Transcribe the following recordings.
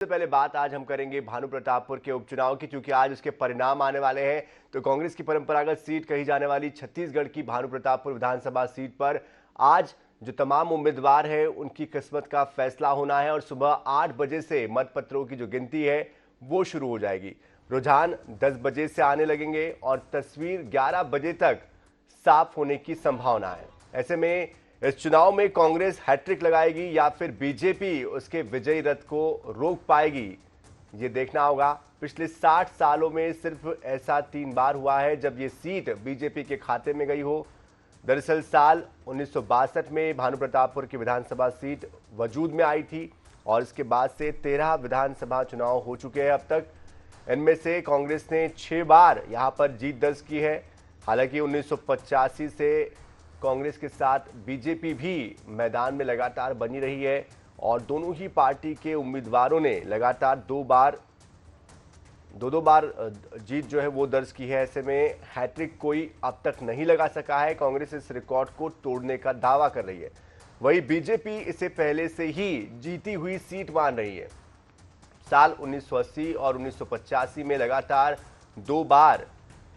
सबसे पहले बात आज हम करेंगे भानु प्रतापपुर के उपचुनाव की, क्योंकि आज उसके परिणाम आने वाले हैं। तो कांग्रेस की परंपरागत सीट कही जाने वाली छत्तीसगढ़ की भानु प्रतापपुर विधानसभा सीट पर आज जो तमाम उम्मीदवार हैं उनकी किस्मत का फैसला होना है और सुबह 8 बजे से मतपत्रों की जो गिनती है वो शुरू हो जाएगी। रुझान 10 बजे से आने लगेंगे और तस्वीर 11 बजे तक साफ होने की संभावना है। ऐसे में इस चुनाव में कांग्रेस हैट्रिक लगाएगी या फिर बीजेपी उसके विजयी रथ को रोक पाएगी, ये देखना होगा। पिछले 60 सालों में सिर्फ ऐसा 3 बार हुआ है जब ये सीट बीजेपी के खाते में गई हो। दरअसल साल 1962 में भानु प्रतापपुर की विधानसभा सीट वजूद में आई थी और इसके बाद से 13 विधानसभा चुनाव हो चुके हैं अब तक। इनमें से कांग्रेस ने 6 बार यहां पर जीत दर्ज की है। हालांकि 1985 से कांग्रेस के साथ बीजेपी भी मैदान में लगातार बनी रही है और दोनों ही पार्टी के उम्मीदवारों ने लगातार दो दो बार जीत जो है वो दर्ज की है। ऐसे में हैट्रिक कोई अब तक नहीं लगा सका है। कांग्रेस इस रिकॉर्ड को तोड़ने का दावा कर रही है, वहीं बीजेपी इसे पहले से ही जीती हुई सीट मान रही है। साल 1980 और 1985 में लगातार 2 बार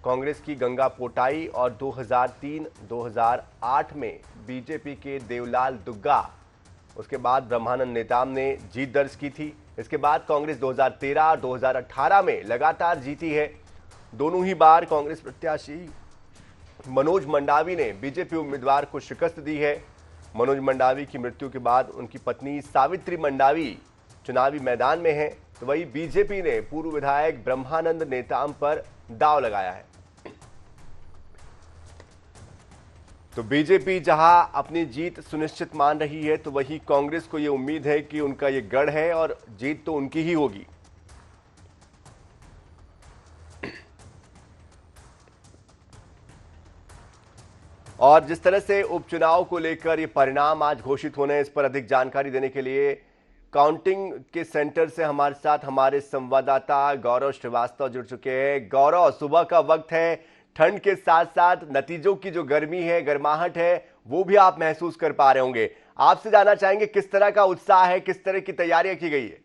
कांग्रेस की गंगा पोटाई और 2003-2008 में बीजेपी के देवलाल दुग्गा, उसके बाद ब्रह्मानंद नेताम ने जीत दर्ज की थी। इसके बाद कांग्रेस 2013 और 2018 में लगातार जीती है। दोनों ही बार कांग्रेस प्रत्याशी मनोज मंडावी ने बीजेपी उम्मीदवार को शिकस्त दी है। मनोज मंडावी की मृत्यु के बाद उनकी पत्नी सावित्री मंडावी चुनावी मैदान में है, तो वही बीजेपी ने पूर्व विधायक ब्रह्मानंद नेताम पर दांव लगाया है। तो बीजेपी जहां अपनी जीत सुनिश्चित मान रही है, तो वही कांग्रेस को यह उम्मीद है कि उनका ये गढ़ है और जीत तो उनकी ही होगी। और जिस तरह से उपचुनाव को लेकर ये परिणाम आज घोषित होने हैं, इस पर अधिक जानकारी देने के लिए काउंटिंग के सेंटर से हमारे साथ हमारे संवाददाता गौरव श्रीवास्तव जुड़ चुके हैं। गौरव, सुबह का वक्त है, ठंड के साथ साथ नतीजों की जो गर्मी है, गर्माहट है, वो भी आप महसूस कर पा रहे होंगे। आपसे जानना चाहेंगे किस तरह का उत्साह है, किस तरह की तैयारियां की गई है?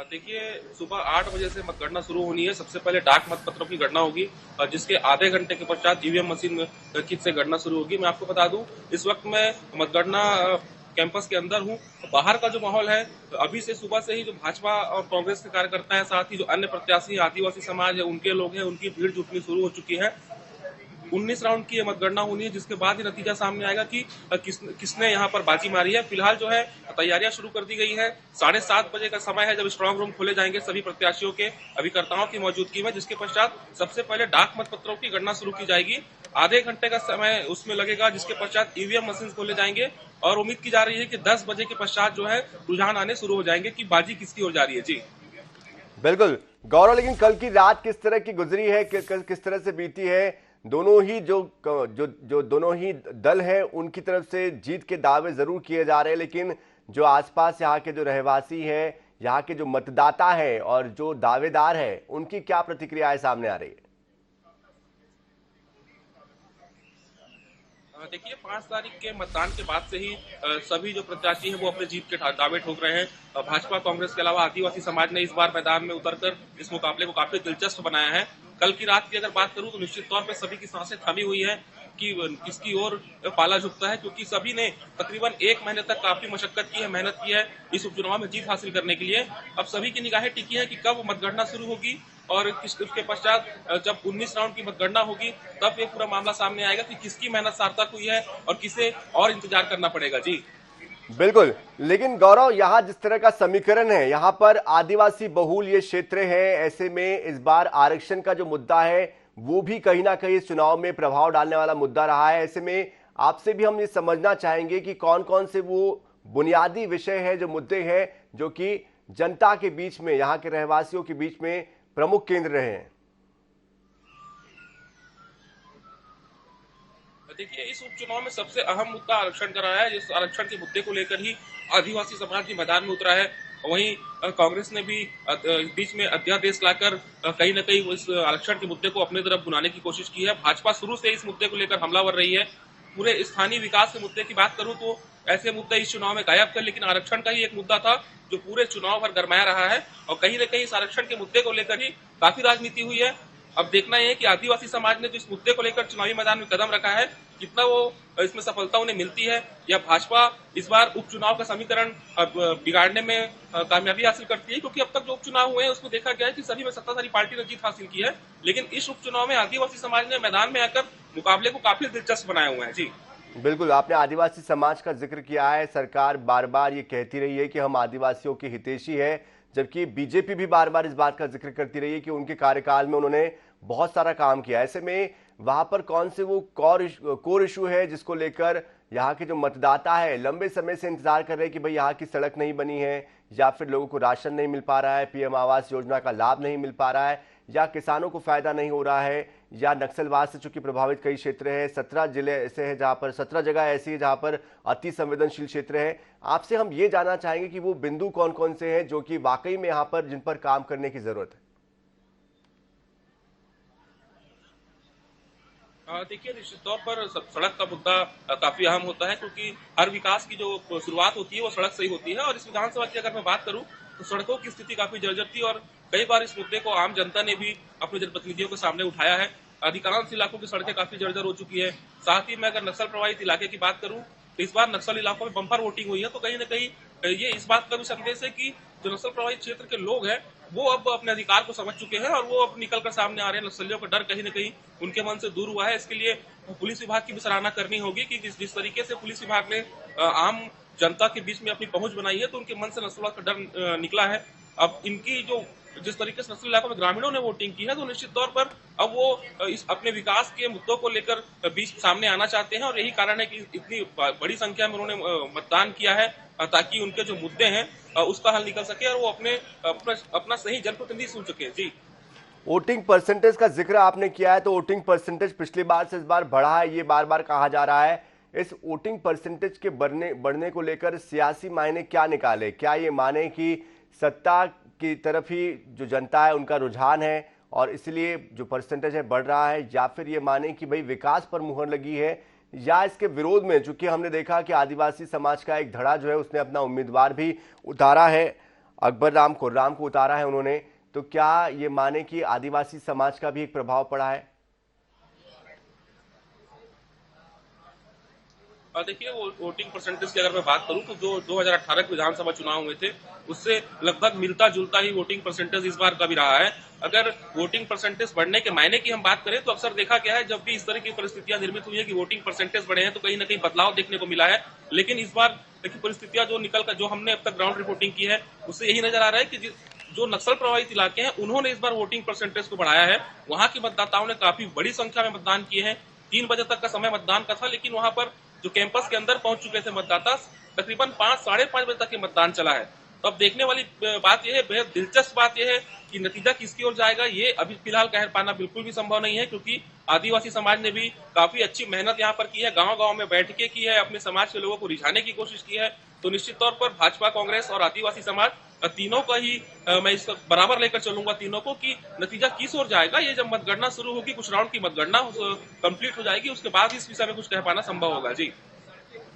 देखिए, सुबह 8 बजे से मतगणना शुरू होनी है। सबसे पहले डाक मतपत्रों की गणना होगी, जिसके आधे घंटे के पश्चात ईवीएम मशीन की से गणना शुरू होगी। मैं आपको बता दूं, इस वक्त मैं मतगणना कैंपस के अंदर हूं। बाहर का जो माहौल है, अभी से सुबह से ही जो भाजपा और कांग्रेस के कार्यकर्ता हैं, साथ ही जो अन्य प्रत्याशी आदिवासी समाज है, उनके लोग हैं, उनकी भीड़ जुटनी शुरू हो चुकी है। 19 राउंड की मतगणना होनी है, जिसके बाद ही नतीजा सामने आएगा कि किसने यहाँ पर बाजी मारी है। फिलहाल जो है तैयारियां शुरू कर दी गई है। 7:30 बजे का समय है जब स्ट्रांग रूम खोले जाएंगे सभी प्रत्याशियों के अभिकर्ताओं की मौजूदगी में, जिसके पश्चात सबसे पहले डाक मतपत्रों की गणना शुरू की जाएगी। आधे घंटे का समय उसमें लगेगा, जिसके पश्चात ईवीएम मशीन खोले जाएंगे और उम्मीद की जा रही है कि 10 बजे के पश्चात जो है रुझान आने शुरू हो जाएंगे कि बाजी किसकी ओर जा रही है। जी बिल्कुल गौरव, लेकिन कल की रात किस तरह की गुजरी है, किस तरह से बीती है? दोनों ही जो दोनों ही दल हैं उनकी तरफ से जीत के दावे जरूर किए जा रहे हैं, लेकिन जो आसपास यहाँ के जो रहवासी हैं, यहाँ के जो मतदाता हैं और जो दावेदार हैं, उनकी क्या प्रतिक्रियाएं सामने आ रही है? देखिए, 5 तारीख के मतदान के बाद से ही सभी जो प्रत्याशी हैं वो अपने जीत के दावे ठोक रहे हैं। भाजपा कांग्रेस के अलावा आदिवासी समाज ने इस बार मैदान में उतरकर इस मुकाबले को काफी दिलचस्प बनाया है। कल की रात की अगर बात करूं तो निश्चित तौर पे सभी की सांसें थमी हुई हैं कि किसकी ओर पाला झुकता है, क्योंकि सभी ने तकरीबन 1 महीने तक काफी मशक्कत की है, मेहनत की है इस उपचुनाव में जीत हासिल करने के लिए। अब सभी की निगाहें टिकी है कि कब मतगणना शुरू होगी और उसके पश्चात जब 19 राउंड की मतगणना होगी तब ये पूरा मामला सामने आएगा कि किसकी मेहनत सार्थक हुई है और किसे और इंतजार करना पड़ेगा। जी बिल्कुल, लेकिन गौरव, यहाँ जिस तरह का समीकरण है, यहाँ पर आदिवासी बहुल ये क्षेत्र है। ऐसे में इस बार आरक्षण का जो मुद्दा है वो भी कहीं ना कहीं इस चुनाव में प्रभाव डालने वाला मुद्दा रहा है। ऐसे में आपसे भी हम ये समझना चाहेंगे कि कौन कौन से वो बुनियादी विषय है, जो मुद्दे हैं, जो कि जनता के बीच में, यहाँ के रहवासियों के बीच में प्रमुख केंद्र रहे हैं। देखिए, इस उपचुनाव में सबसे अहम मुद्दा आरक्षण का रहा है। इस आरक्षण के मुद्दे को लेकर ही आदिवासी समाज भी मैदान में उतरा है। वहीं कांग्रेस ने भी बीच में अध्यादेश लाकर कहीं न कहीं इस आरक्षण के मुद्दे को अपनी तरफ बुलाने की कोशिश की है। भाजपा शुरू से इस मुद्दे को लेकर हमलावर रही है। पूरे स्थानीय विकास के मुद्दे की बात करूं तो ऐसे मुद्दे इस चुनाव में गायब थे, लेकिन आरक्षण का ही एक मुद्दा था जो पूरे चुनाव भर गरमाया रहा है और कहीं न कहीं इस आरक्षण के मुद्दे को लेकर ही काफी राजनीति हुई है। अब देखना यह है कि आदिवासी समाज ने जो इस मुद्दे को लेकर चुनावी मैदान में कदम रखा है, कितना वो इसमें सफलता उन्हें मिलती है, या भाजपा इस बार उपचुनाव का समीकरण बिगाड़ने में कामयाबी हासिल करती है, क्योंकि अब तक जो उपचुनाव हुए हैं उसमें देखा गया है कि सभी में सत्ताधारी पार्टी ने जीत हासिल की है, लेकिन इस उपचुनाव में आदिवासी समाज ने मैदान में आकर मुकाबले को काफी दिलचस्प बनाए हुए हैं। जी बिल्कुल, आपने आदिवासी समाज का जिक्र किया है। सरकार बार बार ये कहती रही है कि हम आदिवासियों के हितैषी है, जबकि बीजेपी भी बार बार इस बात का जिक्र करती रही है कि उनके कार्यकाल में उन्होंने बहुत सारा काम किया। ऐसे में वहां पर कौन से वो कोर इशू है जिसको लेकर यहाँ के जो मतदाता है लंबे समय से इंतजार कर रहे हैं कि भाई यहाँ की सड़क नहीं बनी है, या फिर लोगों को राशन नहीं मिल पा रहा है, पीएम आवास योजना का लाभ नहीं मिल पा रहा है, या किसानों को फायदा नहीं हो रहा है, या नक्सलवाद से चूंकि प्रभावित कई क्षेत्र है, 17 जिले ऐसे हैं जहां पर 17 जगह ऐसी है जहां पर अति संवेदनशील क्षेत्र है। आपसे हम ये जानना चाहेंगे कि वो बिंदु कौन कौन से हैं जो कि वाकई में यहाँ पर जिन पर काम करने की जरूरत है। देखिए, निश्चित तौर पर सड़क का मुद्दा काफी अहम होता है, क्योंकि हर विकास की जो शुरुआत होती है वो सड़क से ही होती है। और इस विधानसभा की अगर मैं बात करूं तो सड़कों की स्थिति काफी जर्जर थी और कई बार इस मुद्दे को आम जनता ने भी अपने जनप्रतिनिधियों के सामने उठाया है। अधिकांश इलाकों की सड़कें काफी जर्जर हो चुकी है। साथ ही मैं अगर नक्सल प्रभावित इलाके की बात करूं तो इस बार नक्सल इलाकों में बम्पर वोटिंग हुई है, तो कहीं न कहीं ये इस बात का भी संदेश है कि जो नक्सल प्रभावित क्षेत्र के लोग हैं वो अब अपने अधिकार को समझ चुके हैं और वो अब निकल कर सामने आ रहे हैं। नक्सलियों का डर कहीं न कहीं उनके मन से दूर हुआ है। इसके लिए पुलिस विभाग की भी सराहना करनी होगी कि जिस तरीके से पुलिस विभाग ने आम जनता के बीच में अपनी पहुंच बनाई है, तो उनके मन से नक्सलवाद का डर निकला है। अब इनकी जो जिस तरीके से नक्सल इलाकों में ग्रामीणों ने वोटिंग की है, तो निश्चित तौर पर अब वो इस अपने विकास के मुद्दों को लेकर बीच सामने आना चाहते हैं और यही कारण है कि इतनी बड़ी संख्या में उन्होंने मतदान किया है, ताकि उनके जो मुद्दे हैं उसका हल निकल सके और वो अपना सही जनप्रतिनिधि चुन सके। जी, वोटिंग परसेंटेज का जिक्र आपने किया है, तो वोटिंग परसेंटेज पिछली बार से इस बार बढ़ा है, ये बार बार कहा जा रहा है। इस वोटिंग परसेंटेज के बढ़ने को लेकर सियासी मायने क्या निकाले? क्या ये माने कि सत्ता की तरफ ही जो जनता है उनका रुझान है और इसलिए जो परसेंटेज है बढ़ रहा है, या फिर ये माने कि भाई विकास पर मुहर लगी है, या इसके विरोध में? चूंकि हमने देखा कि आदिवासी समाज का एक धड़ा जो है उसने अपना उम्मीदवार भी उतारा है, अकबर राम खुर्राम को उतारा है उन्होंने, तो क्या ये माने कि आदिवासी समाज का भी एक प्रभाव पड़ा है? देखिए, वो वोटिंग परसेंटेज की अगर मैं बात करूं तो जो 2018 के विधानसभा चुनाव हुए थे उससे लगभग मिलता जुलता ही वोटिंग परसेंटेज इस बार का भी रहा है। अगर वोटिंग परसेंटेज बढ़ने के मायने की हम बात करें तो अक्सर देखा गया है जब भी इस तरह की परिस्थितियां निर्मित हुई है कि वोटिंग परसेंटेज बढ़े हैं तो कहीं ना कहीं बदलाव देखने को मिला है। लेकिन इस बार देखिए, परिस्थितियां जो निकल कर जो हमने अब तक ग्राउंड रिपोर्टिंग की है उससे यही नजर आ रहा है कि जो नक्सल प्रभावित इलाके हैं उन्होंने इस बार वोटिंग परसेंटेज को बढ़ाया है। वहां के मतदाताओं ने काफी बड़ी संख्या में मतदान किए हैं। 3 बजे तक का समय मतदान का था, लेकिन वहां पर जो कैंपस के अंदर पहुंच चुके थे मतदाता, तकरीबन 5 साढ़े 5 बजे तक ये मतदान चला है। तो अब देखने वाली बात यह है, बेहद दिलचस्प बात यह है कि नतीजा किसकी ओर जाएगा ये अभी फिलहाल कह पाना बिल्कुल भी संभव नहीं है, क्योंकि आदिवासी समाज ने भी काफी अच्छी मेहनत यहाँ पर की है, गांव-गांव में बैठकें की है, अपने समाज के लोगों को रिझाने की कोशिश की है। तो निश्चित तौर पर भाजपा, कांग्रेस और आदिवासी समाज तीनों का ही मैं इस बराबर लेकर चलूंगा तीनों को कि नतीजा किस ओर जाएगा ये जब मतगणना शुरू होगी, कुछ राउंड की मतगणना कंप्लीट हो जाएगी, उसके बाद इस विषय में कुछ कह पाना संभव होगा। जी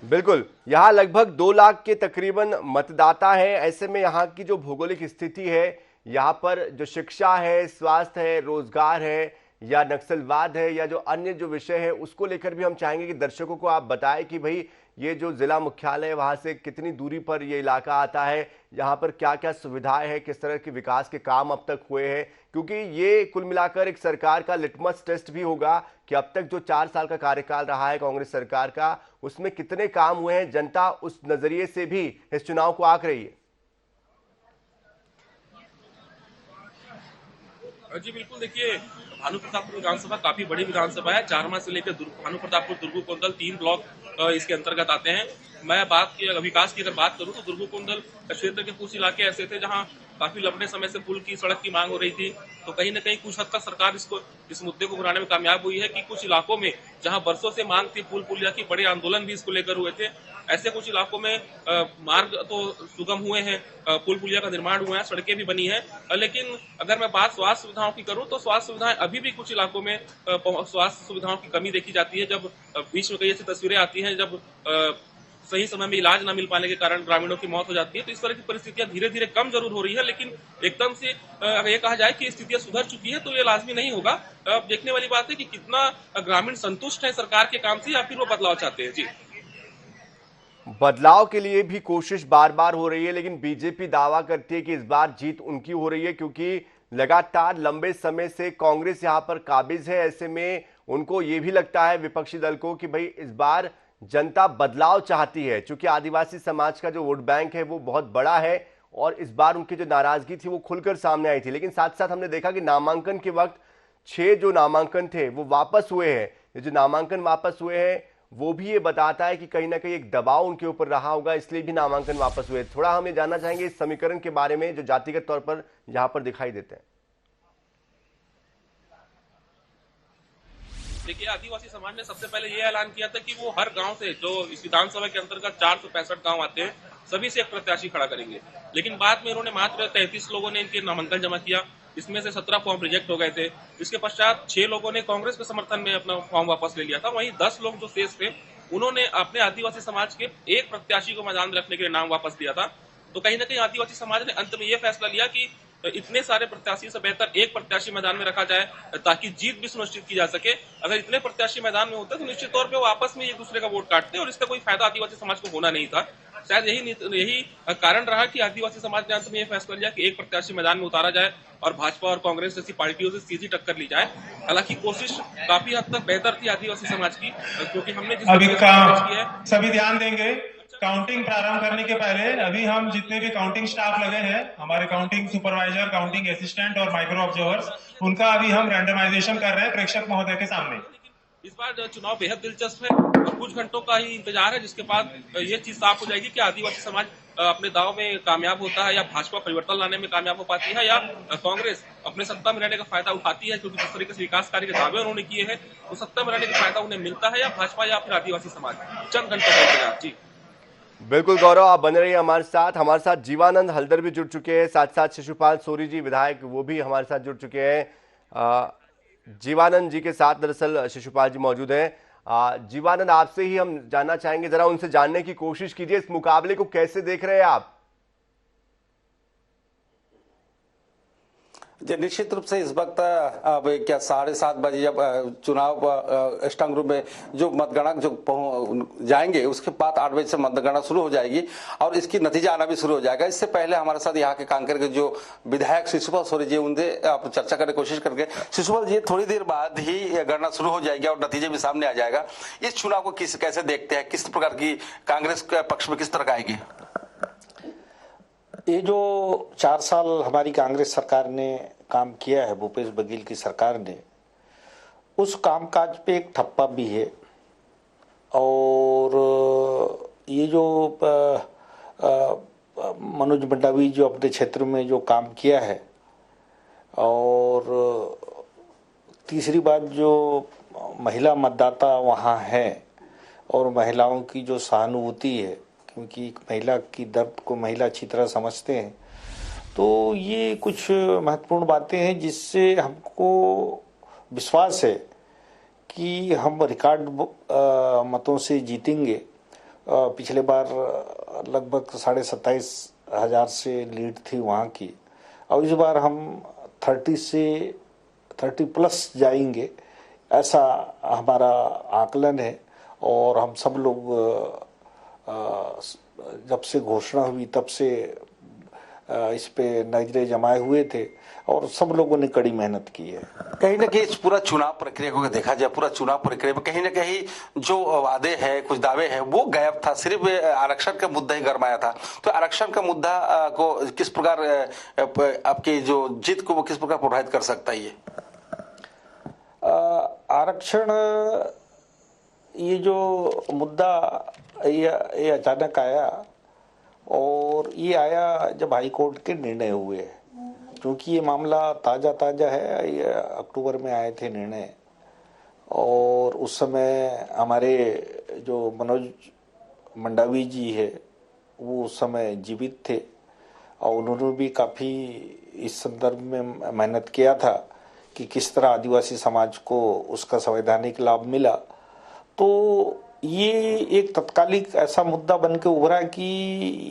बिल्कुल, यहाँ लगभग 2 लाख के तकरीबन मतदाता है। ऐसे में यहाँ की जो भौगोलिक स्थिति है, यहाँ पर जो शिक्षा है, स्वास्थ्य है, रोजगार है, या नक्सलवाद है, या जो अन्य जो विषय है उसको लेकर भी हम चाहेंगे कि दर्शकों को आप बताएं कि भाई ये जो जिला मुख्यालय है वहाँ से कितनी दूरी पर ये इलाका आता है, यहाँ पर क्या क्या सुविधाएं हैं, किस तरह के विकास के काम अब तक हुए हैं, क्योंकि ये कुल मिलाकर एक सरकार का लिटमस टेस्ट भी होगा कि अब तक जो 4 साल का कार्यकाल रहा है कांग्रेस सरकार का उसमें कितने काम हुए हैं। जनता उस नजरिए से भी इस चुनाव को आंक रही है। जी बिल्कुल, देखिए, भानु प्रतापपुर विधानसभा काफी बड़ी विधानसभा है। चारमा से लेकर भानु प्रतापपुर, दुर्गुकोंदल 3 ब्लॉक इसके अंतर्गत आते हैं। मैं विकास की अगर बात करूं तो दुर्गुकोंदल क्षेत्र के कुछ इलाके ऐसे थे जहां काफी लंबे समय से पुल की, सड़क की मांग हो रही थी। तो कहीं न कहीं कुछ हद तक सरकार इस मुद्दे को गिराने में कामयाब हुई है कि कुछ इलाकों में जहां बरसों से मांग थी पुल पुलिया की, बड़े आंदोलन भी इसको लेकर हुए थे, ऐसे कुछ इलाकों में मार्ग तो सुगम हुए हैं, पुल पुलिया का निर्माण हुआ है, सड़कें भी बनी हैं, लेकिन अगर मैं बात स्वास्थ्य सुविधाओं की करूं तो स्वास्थ्य सुविधाएं अभी भी कुछ इलाकों में स्वास्थ्य सुविधाओं की कमी देखी जाती है। जब बीच में कई ऐसी तस्वीरें आती हैं जब सही समय में इलाज न मिल पाने के कारण ग्रामीणों की मौत हो जाती है। तो इस तरह की परिस्थितियां धीरे धीरे कम जरूर हो रही है, लेकिन एकदम से अगर ये कहा जाए कि स्थितियां सुधर चुकी है तो ये लाजमी नहीं होगा। अब देखने वाली बात है कि कितना ग्रामीण संतुष्ट है सरकार के काम से या फिर वो बदलाव चाहते हैं। जी, बदलाव के लिए भी कोशिश बार बार हो रही है, लेकिन बीजेपी दावा करती है कि इस बार जीत उनकी हो रही है, क्योंकि लगातार लंबे समय से कांग्रेस यहां पर काबिज है। ऐसे में उनको यह भी लगता है, विपक्षी दल को, कि भाई इस बार जनता बदलाव चाहती है। चूंकि आदिवासी समाज का जो वोट बैंक है वो बहुत बड़ा है और इस बार उनकी जो नाराजगी थी वो खुलकर सामने आई थी। लेकिन साथ साथ हमने देखा कि नामांकन के वक्त 6 जो नामांकन थे वो वापस हुए हैं। ये जो नामांकन वापस हुए हैं वो भी ये बताता है कि कहीं ना कहीं एक दबाव उनके ऊपर रहा होगा, इसलिए भी नामांकन वापस हुए। थोड़ा हम ये जानना चाहेंगे इस समीकरण के बारे में जो जातिगत तौर पर यहां पर दिखाई देते हैं। देखिए, आदिवासी समाज ने सबसे पहले ये ऐलान किया था कि वो हर गांव से, जो इस विधानसभा के अंतर्गत 465 गांव आते हैं, सभी से एक प्रत्याशी खड़ा करेंगे। लेकिन बाद में उन्होंने मात्र 33 लोगों ने इनके नामांकन जमा किया। इसमें से 17 फॉर्म रिजेक्ट हो गए थे। इसके पश्चात 6 लोगों ने कांग्रेस के समर्थन में अपना फॉर्म वापस ले लिया था। वहीं 10 लोग जो शेष थे उन्होंने अपने आदिवासी समाज के एक प्रत्याशी को मैदान में रखने के लिए नाम वापस दिया था। तो कहीं ना कहीं आदिवासी समाज ने अंत में यह फैसला लिया कि इतने सारे प्रत्याशी से बेहतर एक प्रत्याशी मैदान में रखा जाए ताकि जीत भी सुनिश्चित की जा सके। अगर इतने प्रत्याशी मैदान में होते तो निश्चित तौर पे वो आपस में एक दूसरे का वोट काटते और इसका कोई फायदा आदिवासी समाज को होना नहीं था। शायद यही कारण रहा कि आदिवासी समाज ने अंत में यह फैसला लिया कि एक प्रत्याशी मैदान में उतारा जाए और भाजपा और कांग्रेस जैसी पार्टियों से सीधी टक्कर ली जाए। हालांकि कोशिश काफी हद तक बेहतर थी आदिवासी समाज की, क्योंकि हमने जिस अभी की है सभी ध्यान देंगे। काउंटिंग प्रारंभ करने के पहले अभी हम जितने भी काउंटिंग स्टाफ लगे हैं, हमारे काउंटिंग सुपरवाइजर, काउंटिंग असिस्टेंट और माइक्रो ऑब्जर्वर्स, उनका अभी हम रैंडमाइजेशन कर रहे हैं प्रेक्षक महोदय के सामने। इस बार चुनाव बेहद दिलचस्प है और कुछ घंटों का ही इंतजार है, जिसके बाद ये चीज साफ हो जाएगी कि आदिवासी समाज अपने दाव में कामयाब होता है या भाजपा परिवर्तन लाने में कामयाब हो पाती है या कांग्रेस अपने सत्ता में रहने का फायदा उठाती है, क्योंकि जिस तरीके से विकास कार्य के दावे उन्होंने किए हैं तो सत्ता में रहने का फायदा उन्हें मिलता है या भाजपा या फिर आदिवासी समाज। चंद घंटों का इंतजार। जी बिल्कुल गौरव, आप बने रहिए हमारे साथ। हमारे साथ जीवानंद हल्दर भी जुड़ चुके हैं, साथ साथ शिशुपाल सोरी जी विधायक वो भी हमारे साथ जुड़ चुके हैं। जीवानंद जी के साथ दरअसल शिशुपाल जी मौजूद हैं। जीवानंद, आपसे ही हम जानना चाहेंगे, जरा उनसे जानने की कोशिश कीजिए इस मुकाबले को कैसे देख रहे हैं आप। निश्चित रूप से इस वक्त अब क्या 7:30 बजे जब चुनाव स्ट्रांग रूम में जो मतगणना जो जाएंगे उसके बाद 8 बजे से मतगणना शुरू हो जाएगी और इसकी नतीजा आना भी शुरू हो जाएगा। इससे पहले हमारे साथ यहाँ के कांकेर के जो विधायक शिशुपाल सोरी जी, उनसे आप चर्चा करने की कोशिश करके। शिशुपाल जी, थोड़ी देर बाद ही गणना शुरू हो जाएगी और नतीजे भी सामने आ जाएगा। इस चुनाव को कैसे देखते हैं, किस प्रकार की कांग्रेस के पक्ष में किस तरह का आएगी? ये जो 4 साल हमारी कांग्रेस सरकार ने काम किया है, भूपेश बघेल की सरकार ने, उस कामकाज पे एक ठप्पा भी है। और ये जो मनोज मंडावी जो अपने क्षेत्र में जो काम किया है, और तीसरी बात जो महिला मतदाता वहाँ है और महिलाओं की जो सहानुभूति है, क्योंकि महिला की दर्द को महिला अच्छी तरह समझते हैं, तो ये कुछ महत्वपूर्ण बातें हैं जिससे हमको विश्वास है कि हम रिकॉर्ड मतों से जीतेंगे। पिछले बार लगभग 27,500 से लीड थी वहाँ की, और इस बार हम 30 प्लस जाएंगे, ऐसा हमारा आकलन है। और हम सब लोग जब से घोषणा हुई तब से इस पे नजरें जमाए हुए थे और सब लोगों ने कड़ी मेहनत की है। कहीं ना कहीं इस पूरा चुनाव प्रक्रिया को देखा जाए, पूरा चुनाव प्रक्रिया में कहीं ना कहीं जो वादे हैं, कुछ दावे हैं, वो गायब था। सिर्फ आरक्षण का मुद्दा ही गरमाया था। तो आरक्षण का मुद्दा को किस प्रकार आपकी जो जीत को वो किस प्रकार प्रभावित कर सकता है? ये आरक्षण, ये जो मुद्दा ये अचानक आया, और ये आया जब हाई कोर्ट के निर्णय हुए, क्योंकि ये मामला ताज़ा है। ये अक्टूबर में आए थे निर्णय, और उस समय हमारे जो मनोज मंडावी जी है वो उस समय जीवित थे और उन्होंने भी काफ़ी इस संदर्भ में मेहनत किया था कि किस तरह आदिवासी समाज को उसका संवैधानिक लाभ मिला। तो ये एक तत्कालिक ऐसा मुद्दा बन के उभरा कि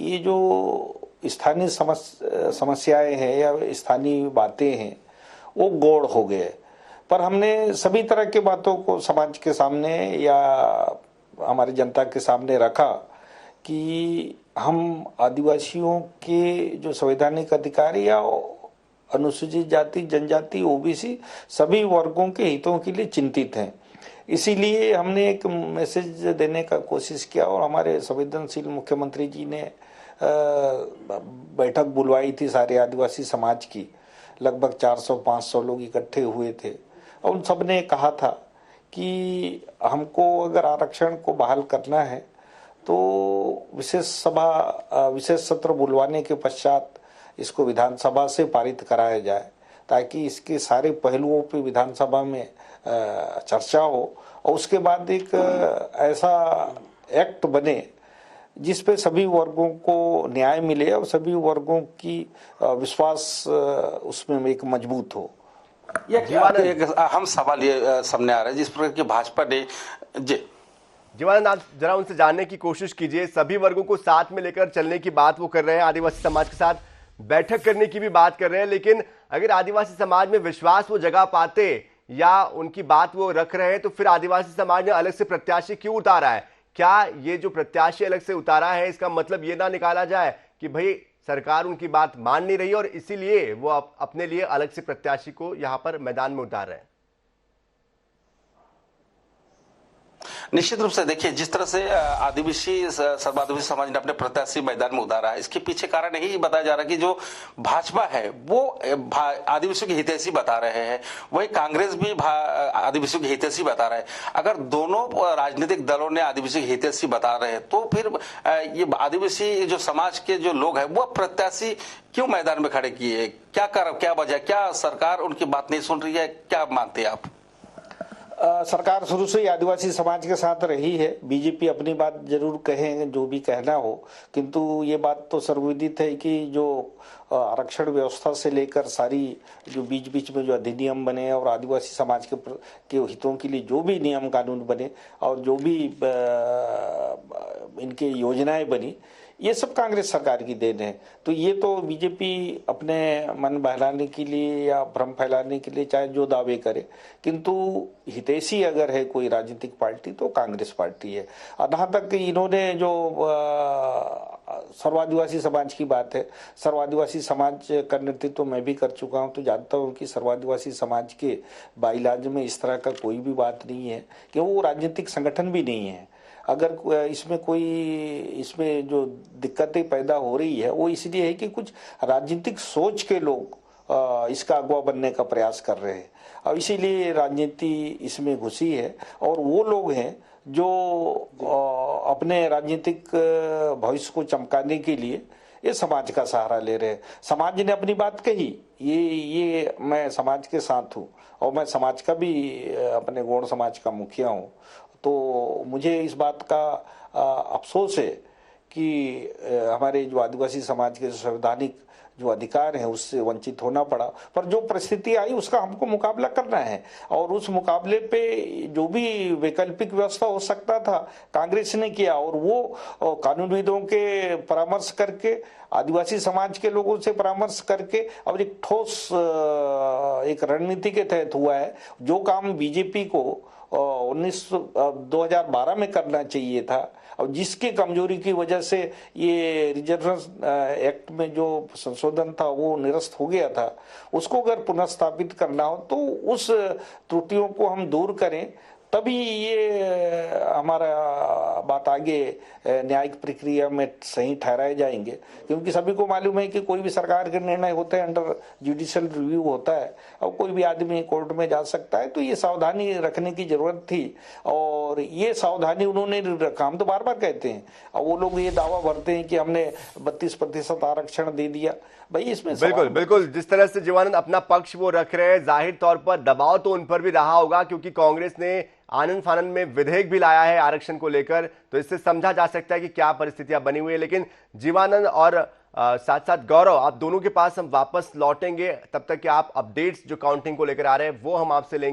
ये जो स्थानीय समस्याएं हैं या स्थानीय बातें हैं वो गौड़ हो गए। पर हमने सभी तरह के बातों को समाज के सामने या हमारी जनता के सामने रखा कि हम आदिवासियों के जो संवैधानिक अधिकार या अनुसूचित जाति जनजाति ओबीसी सभी वर्गों के हितों के लिए चिंतित हैं। इसीलिए हमने एक मैसेज देने का कोशिश किया और हमारे संवेदनशील मुख्यमंत्री जी ने बैठक बुलवाई थी सारे आदिवासी समाज की। लगभग 400-500 लोग इकट्ठे हुए थे और उन सब ने कहा था कि हमको अगर आरक्षण को बहाल करना है तो विशेष सत्र बुलवाने के पश्चात इसको विधानसभा से पारित कराया जाए ताकि इसके सारे पहलुओं पे विधानसभा में चर्चा हो और उसके बाद एक ऐसा एक्ट बने जिस पे सभी वर्गों को न्याय मिले और सभी वर्गों की विश्वास उसमें एक मजबूत हो। एक अहम सवाल ये सामने आ रहा है जिस प्रकार की भाजपा ने जीवानंद, आप जरा उनसे जानने की कोशिश कीजिए। सभी वर्गों को साथ में लेकर चलने की बात वो कर रहे हैं, आदिवासी समाज के साथ बैठक करने की भी बात कर रहे हैं, लेकिन अगर आदिवासी समाज में विश्वास वो जगा पाते या उनकी बात वो रख रहे हैं तो फिर आदिवासी समाज ने अलग से प्रत्याशी क्यों उतारा है? क्या ये जो प्रत्याशी अलग से उतारा है इसका मतलब ये ना निकाला जाए कि भाई सरकार उनकी बात मान नहीं रही और इसीलिए वो अपने लिए अलग से प्रत्याशी को यहां पर मैदान में उतार रहे हैं? निश्चित रूप से देखिए, जिस तरह से आदिवासी सर्वादिवासी समाज ने अपने प्रत्याशी मैदान में उतारा है, इसके पीछे कारण यही बताया जा रहा है कि जो भाजपा है वो आदिवासियों की हितैषी बता रहे हैं, वही कांग्रेस भी आदिवासियों की हितैषी बता रहे हैं। अगर दोनों राजनीतिक दलों ने आदिवासी की हितैषी बता रहे हैं तो फिर ये आदिवासी जो समाज के जो लोग हैं वो प्रत्याशी क्यों मैदान में खड़े किए? क्या वजह, क्या सरकार उनकी बात नहीं सुन रही है? क्या मानते हैं आप? सरकार शुरू से ही आदिवासी समाज के साथ रही है। बीजेपी अपनी बात जरूर कहे जो भी कहना हो, किंतु ये बात तो सर्वविदित है कि जो आरक्षण व्यवस्था से लेकर सारी जो बीच बीच में जो अधिनियम बने और आदिवासी समाज के हितों के लिए जो भी नियम कानून बने और जो भी इनके योजनाएं बनी, ये सब कांग्रेस सरकार की देन है। तो ये तो बीजेपी अपने मन बहलाने के लिए या भ्रम फैलाने के लिए चाहे जो दावे करे, किंतु हितैषी अगर है कोई राजनीतिक पार्टी तो कांग्रेस पार्टी है। और जहाँ तक इन्होंने जो सर्वादिवासी समाज की बात है, सर्वादिवासी समाज का नेतृत्व मैं भी कर चुका हूँ तो जानता हूँ कि सर्वादिवासी समाज के बाइलाज में इस तरह का कोई भी बात नहीं है कि वो राजनीतिक संगठन भी नहीं है। अगर इसमें जो दिक्कतें पैदा हो रही है वो इसलिए है कि कुछ राजनीतिक सोच के लोग इसका अगुवा बनने का प्रयास कर रहे हैं और इसीलिए राजनीति इसमें घुसी है और वो लोग हैं जो अपने राजनीतिक भविष्य को चमकाने के लिए ये समाज का सहारा ले रहे हैं। समाज ने अपनी बात कही, ये मैं समाज के साथ हूँ और मैं समाज का भी अपने गौड़ समाज का मुखिया हूँ, तो मुझे इस बात का अफसोस है कि हमारे जो आदिवासी समाज के संवैधानिक जो अधिकार हैं उससे वंचित होना पड़ा। पर जो परिस्थिति आई उसका हमको मुकाबला करना है और उस मुकाबले पे जो भी वैकल्पिक व्यवस्था हो सकता था कांग्रेस ने किया और वो कानूनविदों के परामर्श करके, आदिवासी समाज के लोगों से परामर्श करके और एक ठोस एक रणनीति के तहत हुआ है। जो काम बीजेपी को 2012 में करना चाहिए था और जिसकी कमजोरी की वजह से ये रिजर्वेशन एक्ट में जो संशोधन था वो निरस्त हो गया था, उसको अगर पुनर्स्थापित करना हो तो उस त्रुटियों को हम दूर करें, तभी ये हमारा बात आगे न्यायिक प्रक्रिया में सही ठहराए जाएंगे। क्योंकि सभी को मालूम है कि कोई भी सरकार के निर्णय होते हैं अंडर जुडिशियल रिव्यू होता है और कोई भी आदमी कोर्ट में जा सकता है, तो ये सावधानी रखने की जरूरत थी और ये सावधानी उन्होंने रखा। हम तो बार बार कहते हैं और वो लोग ये दावा भरते हैं कि हमने 32% आरक्षण दे दिया। भाई इसमें बिल्कुल जिस तरह से जीवानंद अपना पक्ष वो रख रहे हैं, जाहिर तौर पर दबाव तो उन पर भी रहा होगा क्योंकि कांग्रेस ने आनंद फानंद में विधेयक भी लाया है आरक्षण को लेकर, तो इससे समझा जा सकता है कि क्या परिस्थितियां बनी हुई है। लेकिन जीवानंद और साथ साथ गौरव, आप दोनों के पास हम वापस लौटेंगे, तब तक कि आप अपडेट्स जो काउंटिंग को लेकर आ रहे हैं वो हम आपसे लेंगे।